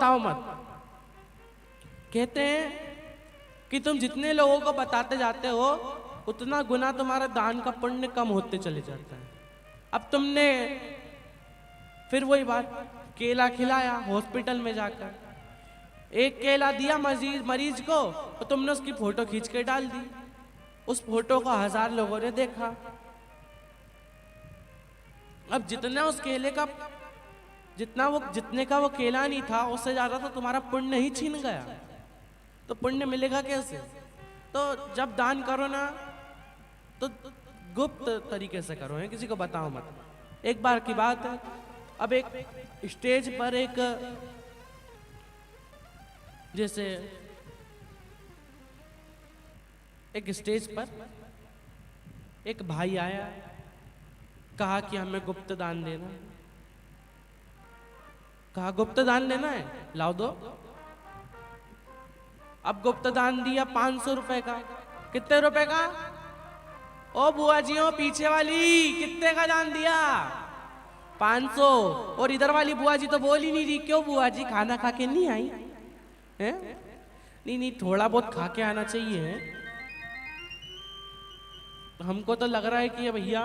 बताओ मत। कहते हैं कि तुम जितने लोगों को बताते जाते हो उतना गुना तुम्हारा दान का पुण्य कम होते चले जाता है। अब तुमने फिर वही बात, केला खिलाया हॉस्पिटल में जाकर, एक केला दिया मरीज को तो तुमने उसकी फोटो खींच के डाल दी। उस फोटो को 1000 लोगों ने देखा। अब जितना उस केले का जितने का वो केला नहीं था उससे ज्यादा तो तुम्हारा पुण्य ही छीन गया, तो पुण्य मिलेगा कैसे? तो जब दान करो ना तो गुप्त तरीके से करो, है किसी को बताओ मत। एक बार की बात है, अब एक स्टेज पर एक जैसे एक स्टेज पर एक भाई आया, कहा कि हमें गुप्त दान देना। कहा गुप्त दान देना है, लाओ दो। अब गुप्त दान दिया 500 रुपए का। कितने रुपए का? ओ बुआ जी हो पीछे वाली, कितने का दान दिया? 500। और इधर वाली बुआ जी तो बोल ही नहीं रही। क्यों बुआ जी, खाना खा के नहीं आई है? नहीं नहीं, थोड़ा बहुत खा के आना चाहिए। हमको तो लग रहा है कि भैया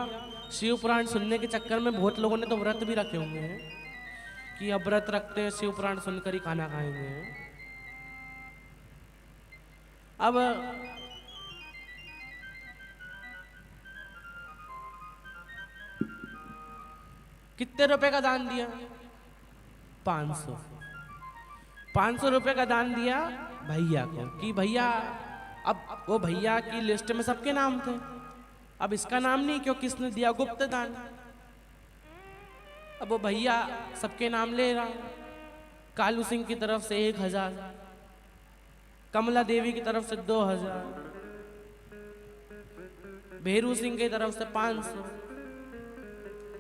शिव पुराण सुनने के चक्कर में बहुत लोगों ने तो व्रत भी रखे होंगे हैं कि अब व्रत रखते हैं, शिव पुराण सुनकर ही खाना खाएंगे। अब कितने रुपए का दान दिया? 500। 500 रुपए का दान दिया भैया को कि भैया, अब वो भैया की लिस्ट में सबके नाम थे, अब इसका नाम नहीं क्योंकि इसने दिया गुप्त दान। अब वो भैया सबके नाम ले रहा। कालू सिंह की तरफ से 1000, कमला देवी की तरफ से 2000, भेरू सिंह की तरफ से 500,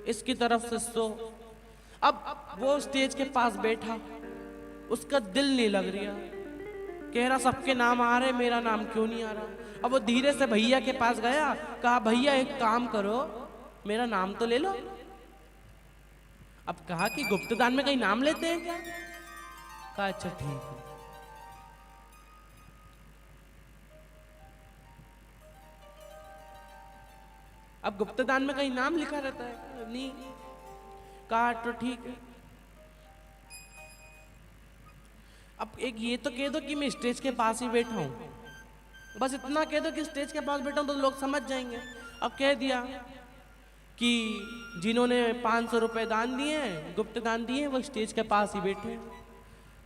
इसकी तरफ से 100। अब वो स्टेज के पास बैठा, उसका दिल नहीं लग रहा, कह रहा सबके नाम आ रहे, मेरा नाम क्यों नहीं आ रहा? अब वो धीरे से भैया के पास गया, कहा भैया एक काम करो, मेरा नाम तो ले लो। अब कहा कि गुप्त दान में कहीं नाम लेते हैं क्या? कहा अच्छा ठीक है। अब गुप्त दान में कहीं नाम लिखा रहता है? नहीं। कहा तो ठीक है। अब एक ये तो कह दो कि मैं स्टेज के पास ही बैठा हूं, बस इतना कह दो कि स्टेज के पास बैठा हूं तो लोग समझ जाएंगे। अब कह दिया कि जिन्होंने 500 रुपए दान दिए, गुप्त दान दिए, वो स्टेज के पास ही बैठे हैं।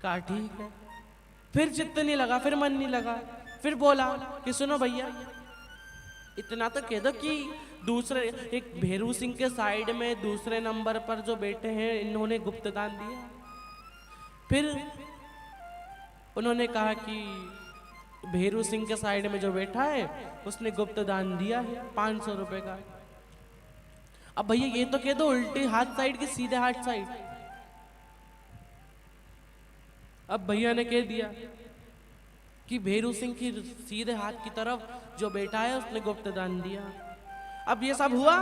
कहा ठीक है। फिर चित्त नहीं लगा, फिर मन नहीं लगा, फिर बोला कि सुनो भैया, इतना तो कह दो कि दूसरे एक भेरू सिंह के साइड में दूसरे नंबर पर जो बैठे हैं इन्होंने गुप्त दान दिया। फिर उन्होंने कहा कि भेरू सिंह के साइड में जो बैठा है उसने गुप्त दान दिया है 500 रुपए का। अब भैया ये तो कह दो उल्टी हाथ साइड की सीधे हाथ साइड। अब भैया ने कह दिया कि भेरू सिंह की सीधे हाथ की तरफ जो बैठा है उसने गुप्त दान दिया। अब ये सब हुआ,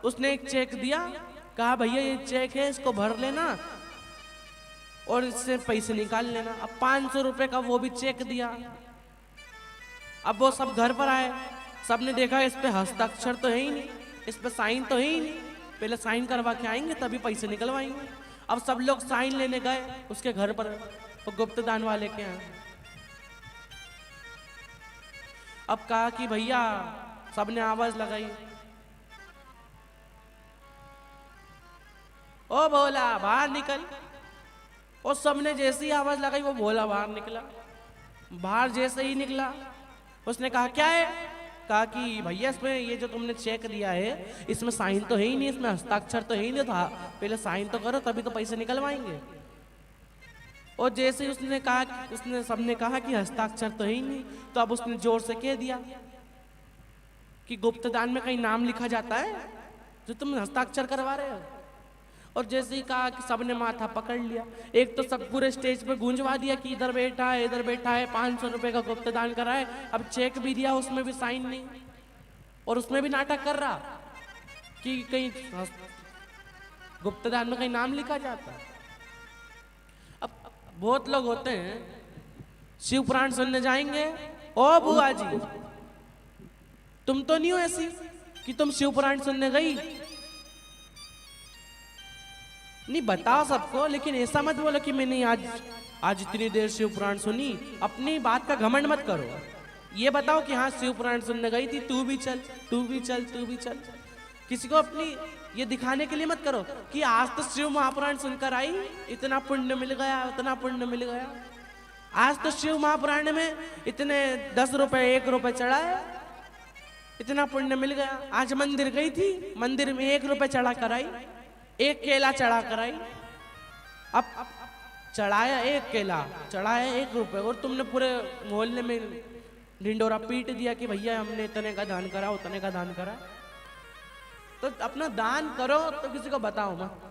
उसने एक चेक दिया, कहा भैया ये चेक है, इसको भर लेना और इससे पैसे निकाल लेना। अब 500 रुपए का वो भी चेक दिया। अब वो सब घर पर आए, सबने देखा इस पे हस्ताक्षर तो है ही नहीं, इस पे साइन तो है ही नहीं, पहले साइन करवा के आएंगे तभी पैसे निकलवाएंगे। अब सब लोग साइन लेने गए उसके घर पर, वो गुप्त दान वाले के यहाँ। अब कहा कि भैया, सबने आवाज लगाई, ओ भोला बाहर निकल। और सबने जैसे ही आवाज लगाई वो भोला बाहर निकला। बाहर जैसे ही निकला उसने कहा क्या है? कहा कि भैया इसमें ये जो तुमने चेक दिया है इसमें साइन तो है ही नहीं, इसमें हस्ताक्षर तो है ही नहीं था, पहले साइन तो करो तभी तो पैसे निकलवाएंगे। और जैसे ही उसने कहा, उसने सबने कहा कि हस्ताक्षर तो है ही नहीं, तो अब उसने जोर से कह दिया कि गुप्त दान में कहीं नाम लिखा जाता है जो तुम हस्ताक्षर करवा रहे हो। और जैसे ही कहा कि सबने माथा पकड़ लिया। एक तो सब पूरे स्टेज पे गूंजवा दिया कि इधर बैठा है, इधर बैठा है, 500 रुपए का गुप्त दान करा है। अब चेक भी दिया, उसमें भी साइन नहीं, और उसमें भी नाटक कर रहा कि कहीं गुप्त दान में कहीं नाम लिखा जाता है। अब बहुत लोग होते हैं शिव पुराण सुनने जाएंगे, ओ बुआ जी तुम तो नहीं हो ऐसी कि तुम शिव पुराण सुनने गई? नहीं बताओ सबको, लेकिन ऐसा मत बोलो कि मैंने आज इतनी देर शिव पुराण सुनी। अपनी बात का घमंड मत करो। ये बताओ कि हाँ शिव पुराण सुनने गई थी, तू भी चल, तू भी चल, तू भी चल। किसी को अपनी ये दिखाने के लिए मत करो कि आज तो शिव महापुराण सुनकर आई, इतना पुण्य मिल गया, उतना पुण्य मिल गया। आज तो शिव महापुराण में इतने 10 रुपए 1 रुपए चढ़ाए, इतना पुण्य मिल गया। आज मंदिर गई थी, मंदिर में 1 रुपए चढ़ा कर आई, 1 केला चढ़ा कर आई। अब चढ़ाया 1 केला, चढ़ाया 1 रुपए, और तुमने पूरे मोहल्ले में ढिंडोरा पीट दिया कि भैया हमने इतने का दान करा, उतने का दान करा। तो अपना दान करो तो किसी को बताओ मत।